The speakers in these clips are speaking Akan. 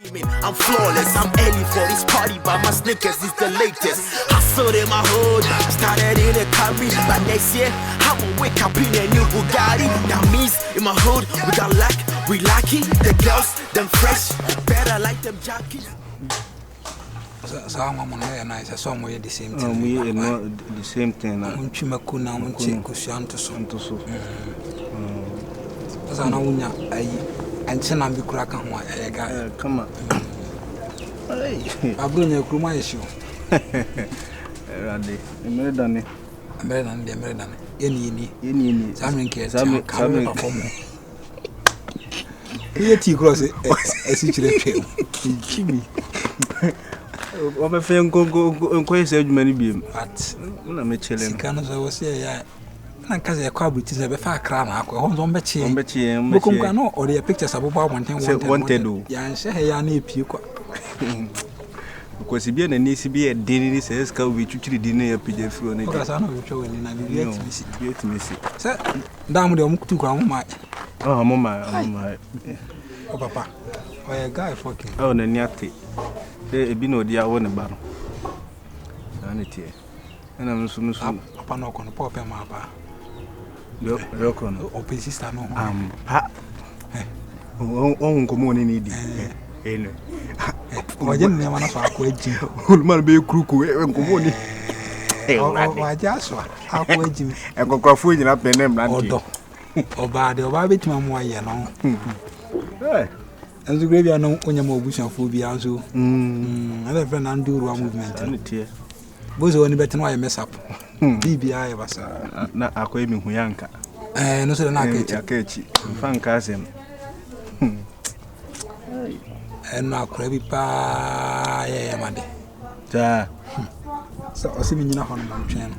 I'm flawless, I'm early for this party, but my sneakers is the latest. Hustled in my hood, started in a Camry, but next year I'ma wake up in a new Bugatti. That means in my hood we got luck, we lucky. The girls, them fresh, better like them jockeys. So I'm gonna nice. So I'm the same thing. We are not the same thing. I'm chimakuna, I'm chikusanto so. As I know, and send I'm the crack on my guy. Come on. I bring a cruma issue. Raddy, American. American. Any, something cares. I'm coming. Here, T cross it. I see you. Jimmy. Over fame go and many beam. But I'm a chilling. Canos, I was here. I can't say a crowd which is a far crown. I go home on Betchy, or the pictures of about wanted. Yan say, I need people. Because he be an easy be a dinner says, go with you dinner a PJ for because I know you're showing in a yet miss it. Sir, down with the two crown, my. Oh, my. Oh, papa. Why a guy fucking. Oh, the nyati. There be no dear one about sanity. And I'm soon upon no con pop and mapa. Look on open sister no. Ha. Oh, come on, need it. I didn't never know how to old man be crook and come on. I just saw how to Jimmy and go crafting up in them. Oh, bad, or babbit, mamma, you know. As the graveyard no on your mobush and phobia, so other friend undo one movement. Both only better know I mess up. BBI was not acquainting Huyanka. No, sir, not a catchy. Fan cousin. And now crabby pie, Monday. So, I see me in a home channel.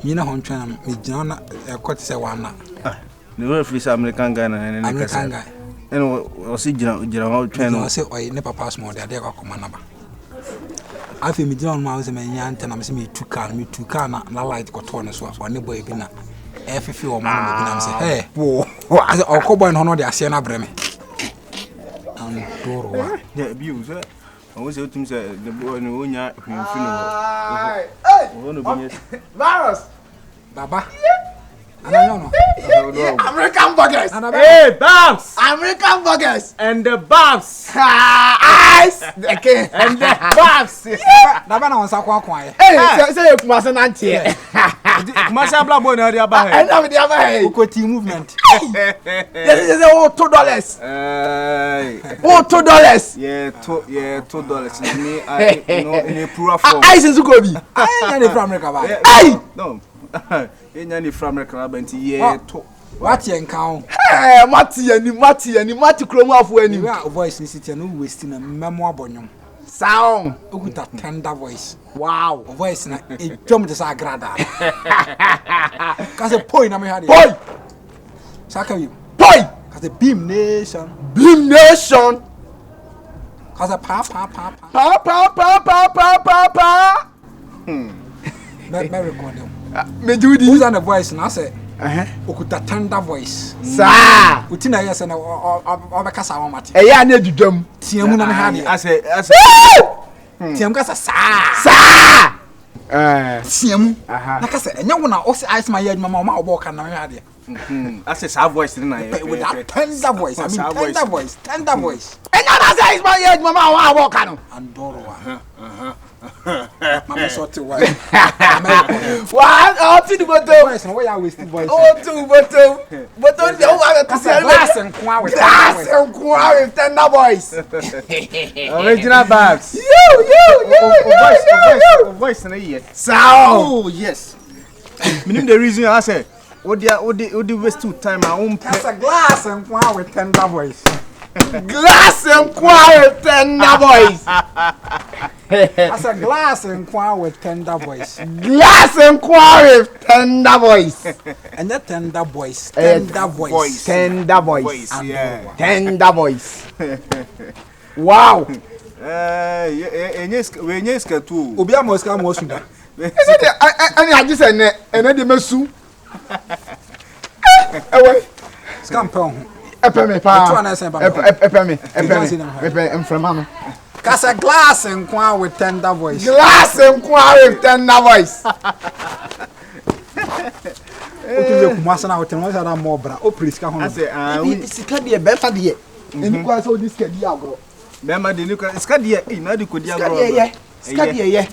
You know, home channel, me John, a quarter one. No, if it's American guy and American guy. And see general channel. I say, I never pass more than they got command. I feel me John Mouse and Yan and I'm seeing me 2 car, not light got torn as well. One boy been a few or man, say, hey, I'll go by and honor the Siena Breme. And Doro, yeah, abuse, eh? I was able to say the boy in Unya, Varus, Baba. American burgers. Hey, Babs! American burgers. And the Babs. Ice. Okay. And the Babs. Nabana on sakwa kwai. Hey, say you must not here. Masha bla boy na dia ba he. And na dia ba he. Ukoti movement. Yes, $2. Oh, $2. Yeah, $2. Me I in a poor form. Ice is go be. I na from America ba. Hey. No. Any from America bent ye to what ye count? Hey, Mati Chroma for any voice in city and wasting a memoir bonum. Sound with a tender voice. Wow, voice na a jump to Sagrada. Cause a point I had boy. Saka you boy, cause a beam nation. Cause a pa. Very good. Me do this. Who's on the voice? And I say, Okuta tender voice. Sir, Utina yes and Obakasa Mati. A ya near Jum. Tiamuna Hani. I say, Tiamcasa, sir. Tiam. Nakasa, and you wanna also ice my head, Mamma walk and I had. I say, our voice tonight with that tender voice. I mean, tender voice. And that is my head, Mamma walk and Doro. Mama sort to what? What? Oh, to the bottom. Why are we still voice? Oh, to bottom. But don't you have to say glass and qua with tender voice. Original Babs. You. Voice in a year. Oh, yes. Meaning the reason I say, what the waste 2 time I won't pass a glass and qua with tender voice. Glass and qua with tender voice. As a glass and qua with tender voice. Glass and qua with tender voice. And that tender voice. Tender voice. Tender voice. Yeah. Tender voice. Wow. When you scared too. Obia Mosca Mosunda. I just said, and then the Messu. Away. Scampon. Epeme pa. Epeme mframa. Kasa glass and kwa with tender voice. Glass and kwa with tender voice. O kumasa na hotel na more bra. O please ka hono. I say sika de befa de. Eni kwa so this sika de agro. Bema de ni sika de e na de ko di agro. Sika de ye.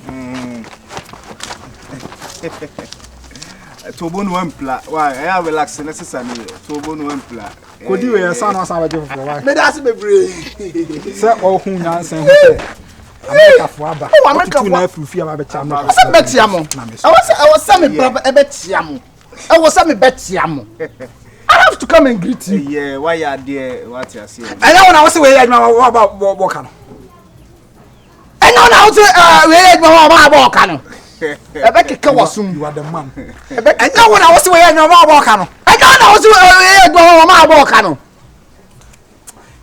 To bonu ampla. Why? I relax necessary. To bonu ampla. Kodi we ya sana sa baje for why. Me da se bebre. Se o hu nyansen hu se. America fo aba. America fo na fufi aba be chama. Wasa betia mo. I was me brother e betia mo. I was me betia mo. I have to come and greet you. Yeah, why you there? What you say? I know when I was we ya ma about work no. I know now to we ya ma work no. Ebeke wasum. You are the man. I know when I was we ya ma work no. I know now to we ya ma work no.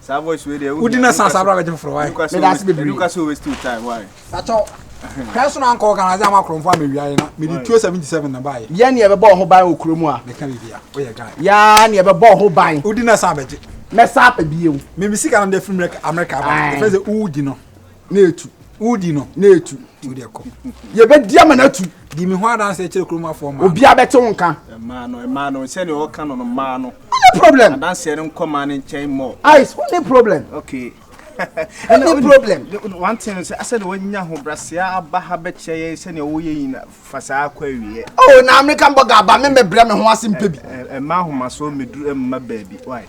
Sa voice we there. Udina san sabra beje for why. Me that's be You can waste too time why? Acho. Personal anko organize am akron for me wiaye na. Me di 277 na buy. Ya ne ebe bo ho ban okromu a. Me ka bibia. O ye guy. Ya ne ebe bo ho ban. Udina san beje. Me sa pa biye. Me misika na the film America ba. First udi no. Na etu. Udi no. Na etu. Udi ko. Ye be dia ma na tu. Di me ho adan se kire kroma for ma. Obi abete wonka. Emano, say no kan no man no. No problem. Dan say no come man chain more. Ice, no problem. Okay. No problem. One thing say I said when nya ho brasia aba ha be che say ne wo ye na fasa akwa wie. Oh, na American burger aba me bre me ho asem pe bi. E ma ho maso meduru ma baby. Why?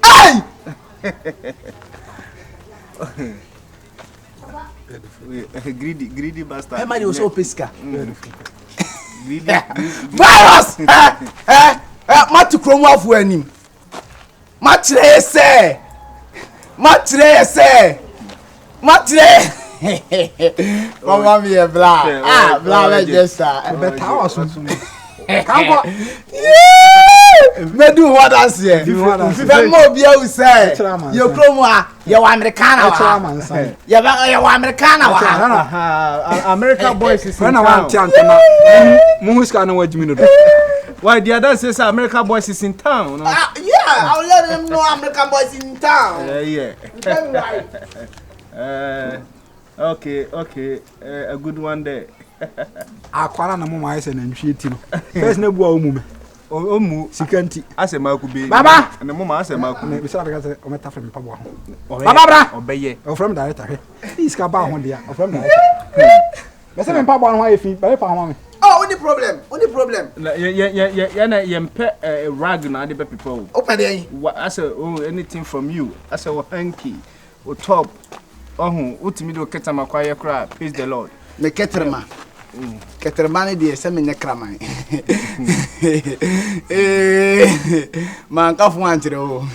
Ai! Greedy bastard. Hey, man, you so pesca. Greedy. Virus! Matu kromo afu anim. Matre se. Mama mi e bla. Bla we just Beta was Kanko. Me do what I say. If mo bia u say. You kromo a, you Americana wa. You Americana wa. American boys is in when I want town. Tiantana. Muhuska no wajimi no. Why the other says American boys is in town? No? Yeah, I'll let them know American boys in town. Okay. A good one there. Akwara na mama ese na nhweti no. First na bua omu me. Omu Sikanti. Ase maku be. Baba. Na mama ase maku. Me bisa daga se o meta frame pa bua ho. Baba bra. Obeye. O frame director he. Is ka ba ho dia. O frame director. Me se me pa bua ho afi, ba pa ho me. Oh, only problem. Na yempe rag na de be people. Open there. I say anything from you. I say hanky, o top. Utimi do ketama kwa ye kra. Praise the Lord. Me ketrema. Ketrema ne de se me nekraman. Man ka fu antre o.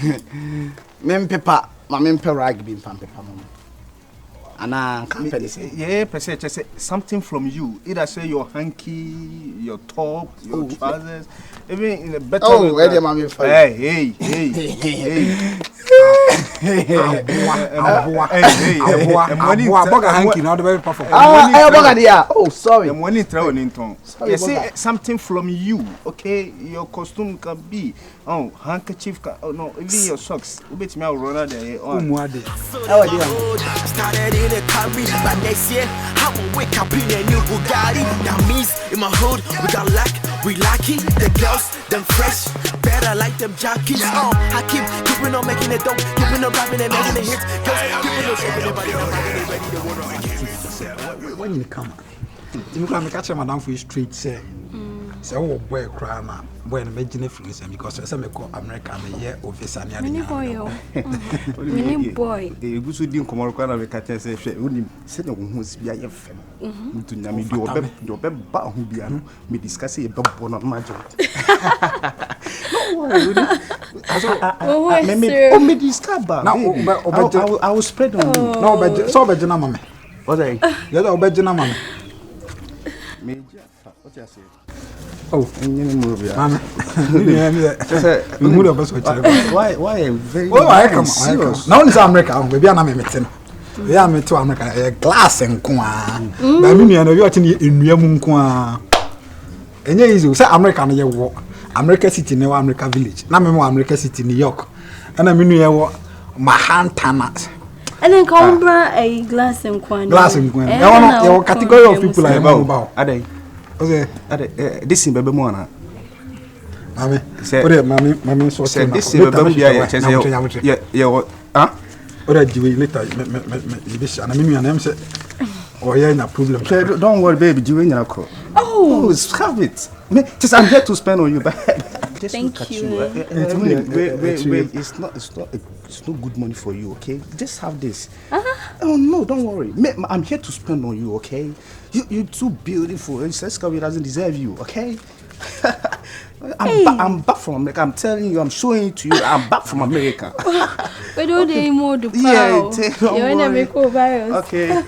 Mempepa, ma mempe rag bi pampepa mo. Ana company say yeah, say something from you. Either say your hanky, your top, your trousers, even in a better oh, where the mommy for hey. Boga hanky now the very perform. Boga dia. Oh, sorry. The money throw in tongue. You say something from you, okay? Your costume can be handkerchief, no, even your socks. You bet me I'll run out there on. Started in a curry, but next year I will wake up in a new Bugatti. That means in my hood we got luck, we lucky. The girls, them fresh, better like them jockeys. I keeping on making it dope, keeping on rapping and making the hits. Keeping on shaking everybody, ready to water. When you come, you can catch madam for straight say. Say oh boy cry na boy na imagine influence because say me go America me here officer ni Mini boy. You so din komoro kwa na me catch say hwe unim say na wo hu sibia ye fem. Mutu nyame di obe ba hu bia no me discuss e be bo no majo. No, me discuss ba. I will spread on you. No, so be jina mama. What are you? Yeah, obe jina mama. Me what you say? Oh, any movie. Mama. Why very I come. Now in America, we be na me meeting. We are me to America, a glass nko a. Ba mi nua no we oti ni enua mu nko a. Enye easy say America no ye wo. America City ne America Village. Na me America City New York. Ana me nu ye Mahantana. And then come a glass and quan. Glass and quan. Your category of people are about. Ade. This in baby mona. Mami. Mami so say this in baby yeah. Huh? Ora jiwe later me this and me nua na say oh yeah na problem. Don't worry baby, jiwe nyina ko. Oh, have it. Just I'm here to spend on you but just thank you. Wait, it's not good money for you, okay? Just have this. Oh no, don't worry. I'm here to spend on you, okay? You're too beautiful. Seskawi doesn't deserve you, okay? I'm back from America. I'm telling you, I'm showing it to you. I'm back from America. We don't need more to you're in America virus. Okay.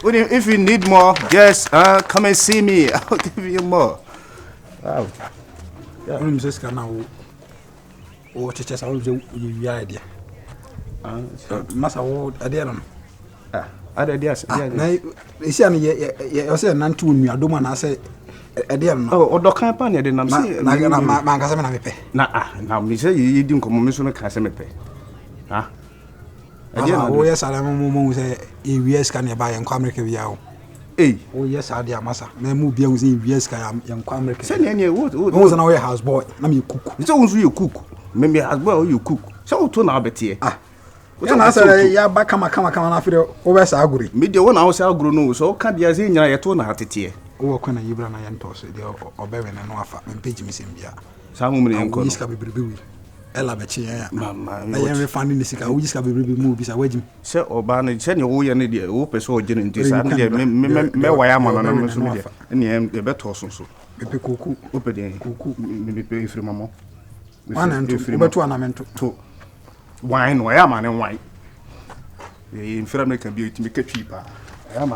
If you need more, just come and see me. I'll give you more. Wow. Yeah, I'm just gonna watch it. I will do your idea. Massa, what idea? Other ideas. You see, I say, none to me. I don't want to say. Oh, the company didn't say, now, me say you didn't come to Casamepe. Ah, yes, I am say, yes, can you buy and come here? Oh, yes, I dear massa. May move beyond yes, I am young Quamerica. Send any wood, was an away house boy. Let me cook. It's always you cook. Maybe as well you cook. So to now, Betty. Ah, what I say, ya back come after over Saguri. Media 1 hour grown, so can't be as in your tone at it. Oh, can I Ibran and toss it or Bevan and Wafa and page Miss India. Some women and Conis can be Ella Betty, Mamma. I am refunding the sick. I wish I will be movies away. Sir Obana, send your way and idiot, open so general. Me why am on and the end the better also. Pepe cuckoo, open cuckoo, maybe pay for mamma. 1 and 2, but 1 and 2. Wine, why am I and wine? The infirmary can be to make it cheaper. I am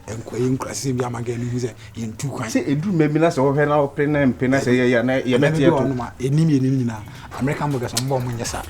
enquaying classy be again in 2 kinds. Say, it do maybe not so very now, pen and pen. I say, yeah, you met here on my enemy now. American burgers and bomb when you say.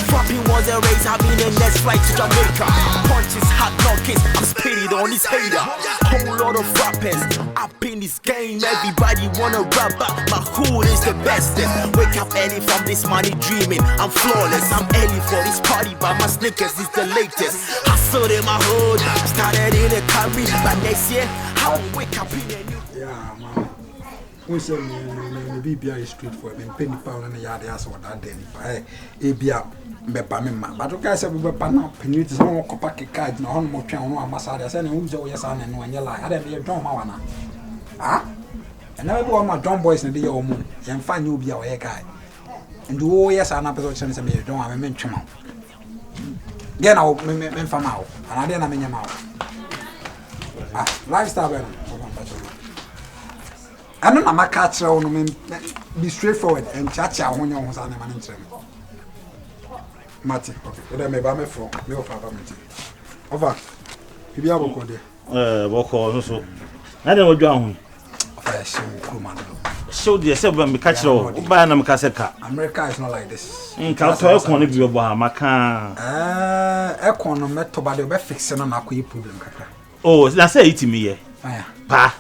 Flapping was a race, I've been in next flight to Jamaica. Punches, hot knockers, I'm spitted on his hater. Whole lot of rappers up in this game. Everybody wanna rap, but my hood is the bestest. Wake up early from this money dreaming. I'm flawless, I'm early for this party, but my sneakers is the latest. Hustle in my hood, started in a country, but next year I will wake up in a new. Yeah, man. We say BBI street for me, penny pound and the yard as what that day. ABA, Bepamma. But okay, I said we were panel, penny to some copper card, no more town, no massage, and who's your son and when you like. I didn't John Mawana. Ah? And I go on my John boys in the old moon, and find you be our guy. And do all yes, I'm not position to me, don't have a mention. Then I'll men from out, and I didn't mean your mouth. Lifestyle. I don't know my catch on be straightforward and chat when you was on the man. Matty, okay, may buy me from me of our family. Over, if you have a code, walk also. I don't know John. So, dear, seven be catch all by an Caseka. America is not like this. In Calcutta, one of your Bahama. Economy to buy the fixing on a quick problem. Oh, that's it to me. Pa.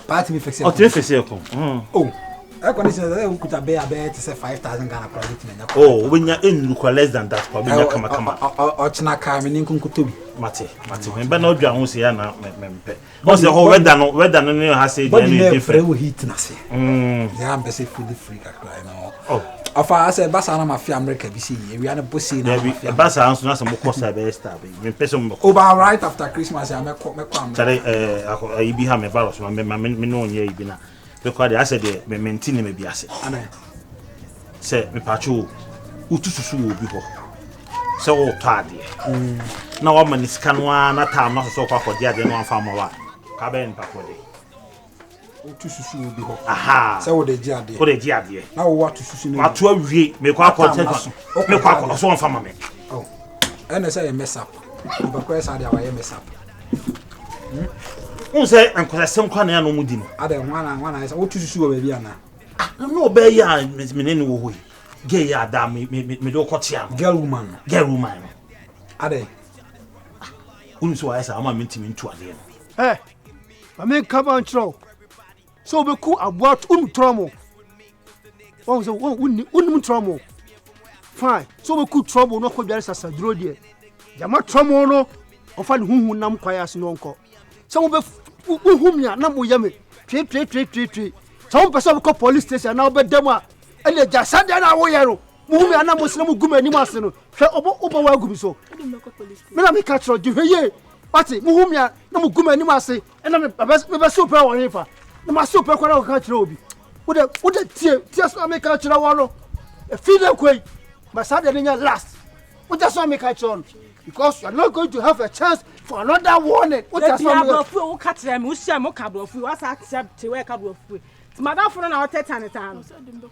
Party me fix it. Oh, oh, I consider could have bear to say 5,000 Ghana credit. Oh, when you're in less than that, probably come. Or Chinaka, meaning Kunkutu. Mate, but no John was here now. What's the whole red than has said, different heat. The embassy fully free. Oh, of I said, Bassana, my America, BC, we are a pussy. Bassa answer some more cost. I best over right after Christmas. I'm a common. I be having a barrel, my men, ye been. Because I said, me maintain me be as it. Say, me pachu, Utusu will be ho. So tardy. Now, woman is can one at time not so far for the other one farmer. ka be npa ko de o tu susu obi ho aha se wo de ji ade o de ji ade na wo wa tu susu ni ma to awie me kwa akọ me kwa akọ so on fama me oh ene say mess up ba ko esa de awaye mess up say enkola sem kwa na ya no mudi no ade wana say wo tu susu o ba bi ana no be ya me ne wo ho gay ya da me do kotia girl woman ade unu so ayesa ama mentimi ntu ade eh I mean come on throw so be ku about trouble won so won trouble fine so be ku trouble no ko biare sasa duro de jama trouble no o fa huhu nam kwaya so no nko so be huhum ya na mo yame twe so person be ko police station na be dem a ele ja sada na wo yero muhum ya na mo sina mo guma ni ase no hwe obo wa gumi so me na me catch ro di hweye pati muhum ya na mo guma ni ase na me be so pe wo hefa na ma so pe kwa na catch ro obi wo de tie so me catch ro wo no e feed kwai but sada ni last wo just so me catch on because you are not going to have a chance for another warning what just so me wo catch them wo sia mo kabro fu wa sa accept we kabro fu madam for na hotel tan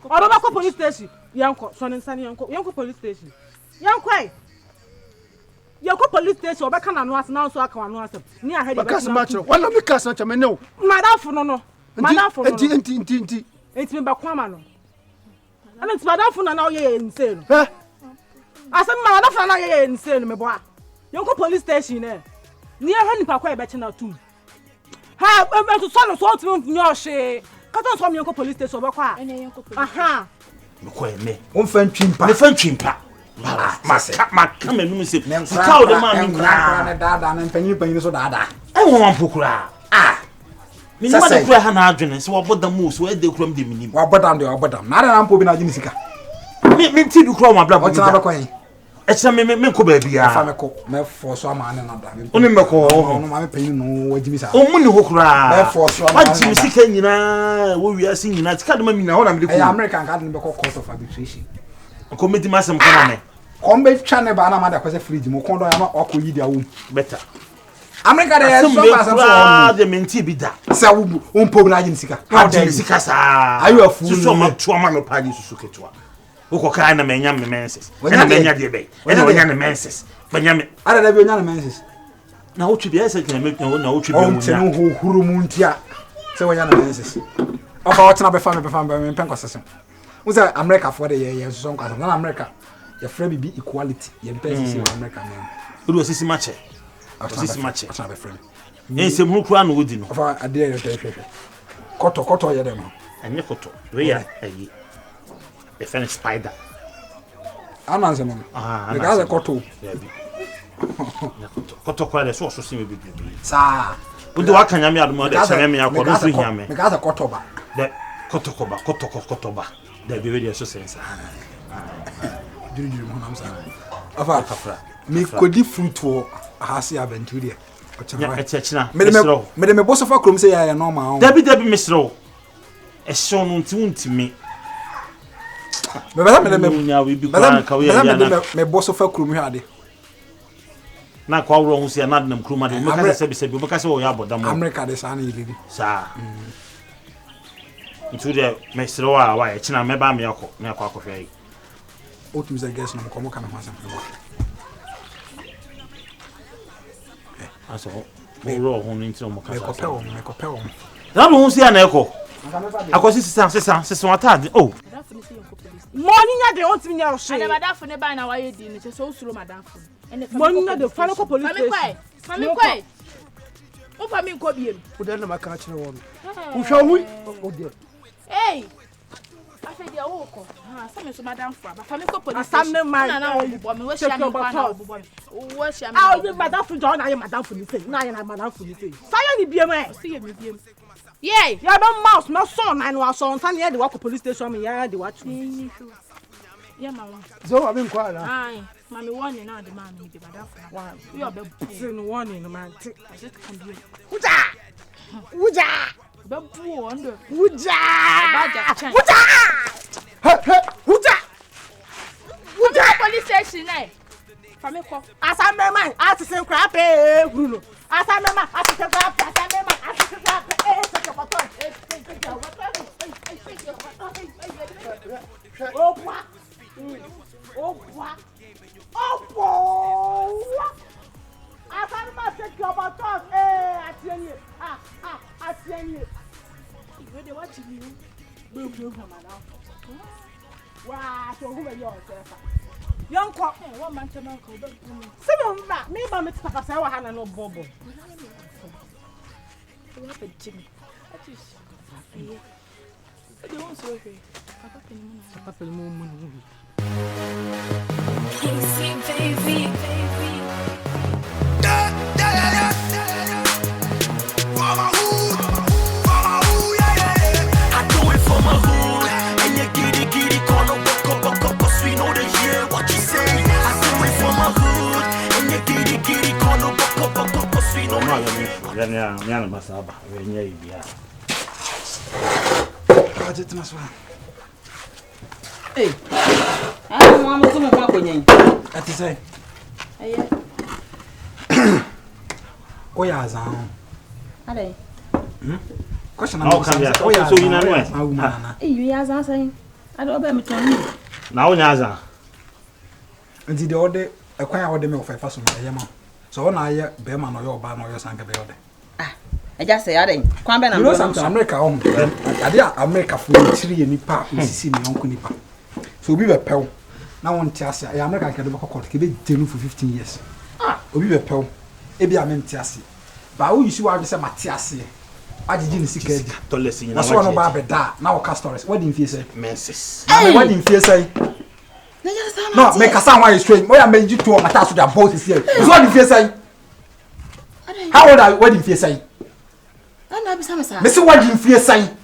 or ba ko police station yanko so nsani yanko police station yanko police station o be kana no ase na so aka wano ase ni a head because match one of me cast match me no madam for no enti me ba kwa ma no ana ti madam for na o ye insane eh ase madam for na ye insane me boa yanko police station eh ni a he nipa kwa e be chena tum ha e so so ti nyo hwe katon so me yanko police station be kwa aha me ko eme on fan twimpa me fan twimpa ma kama num se sika o de ma mi na dada na panyin so dada e won pokura mi ma de kura ha na adwene se wo bodam mo so e de kura m de minim wa bodam na na mpo bi na jini sika mi ti du kura ma bla o tena be kwan e tena me ko ba bia fa me ko me force ama na da oni me ko no ma me panyin no wa jimi sa o mu ni ho kura me force ama wa jimi sika nyina wo wi ase nyina tika de ma mi na ho na me de ko American card ni be ko court of arbitration ko me di masem ko na me kombe twane ba na ma da kwese fridge mo kondo ya ma okoyi dia wo better America de so ba so de menti bi da sa wo mpo na jini sika ha jini sika sa ayo afu so ma to ma no pa susu ketwa wo kai na menya me menses na menya de be na menya ne menses menya me ara da bi onya ne menses na wo twi bi ese kina me na wo twi bi mu nya ho huru mu ntia se wonya ne menses o fa wotena be fa me pen kwasese wo say America for the ye so kwasa na America ya free bi equality ye pen sisi America na wo sisi mache sisi mache wotena be free se mu kura no wodi no o fa ade ye hwehwe koto ye dem anye koto we ya ayi the fence spider ananse no the guy koto koto kwa le so si me bibi sa undi wa kanya me aduma de cheme me akọ no so hia me me gaza koto ba de koto ba de bi we de so sense diri mo nam sa afa kafra me kodi fruit wo ahasi aventuria ya etechina me me boso fa krom se ya normal dabi misro e so no nti me me boso fa krom hwa ade na kwa wuro hu se na nam krom ade me ka se be ka se wo ya bodam America de sa na yiri sa nti de misro wa e china me ba me yakọ me akọ akọ hwe o tu ze guess no ko mo kana hwasa aso wuro hu ni nti mo ka sa me ko pe wo na hu se na eko akosi sisa atade oh money nya de on timi nya o she ana madafo ne ba na wa ye di ni se so usuro madafo money nya de fa ko police station mami kwai o fa mi nko biem o de na maka kire wo no hwe hu o de hey afa dia wo ko ha sa me so madafo ba fa mi ko police station na wo bo me wo shia me kwa na wo bo wo shia me ah o madafo jo na ye madafo ni sei na ye na madafo ni sei sa ye ni biem e si ye me biem yay ya ba mouse na son na no so nsa ne de wa ko police station me ya de wa tu ya mama zo wa bin kwa na ai mami warning na de man me de madafo na wa you be sin warning man ti I just can't do it uja be bu wonder uja ba ja chan uja police station eh fami ko asambe man ati sin crap e guru no asambe man ati sin crap asambe man ati Young cock, one man to uncle. Some me by me to pass our hand and no bubble. Jimmy. I don't so here. Papa, moon. Casey, baby. I do it for my hood, and you giddy, call up, cause we know they hear what you say. I do it for my hood, and you giddy, call up, cause we know they hear. Hey, I want to come back again. That is it. Oh, yeah, Zan. Are Question How come you? Oh, yeah, so you know what? you are saying? I don't know me. Now, Naza. And the order, a quiet order of a person, so when I hear Beman or your ban or your Sanka Beode. I just say, I didn't come back. You know something, America home. I did America for 3 and Nipa, see me, Uncle Nipa. So we were pell. Now one Tiasia, America can do court, keep it for 15 years. We were pell. Ebi amen Tiasi. But who you see what I say, Matiasi? I didn't see Kedi. That's one about that. Now, customers, what didn't you say? Menses. What didn't you say? No, make a sound why you straight. Why I made you to a matter to their boat is here. What did you say? How old are you? What did you say? Mr. What did you say?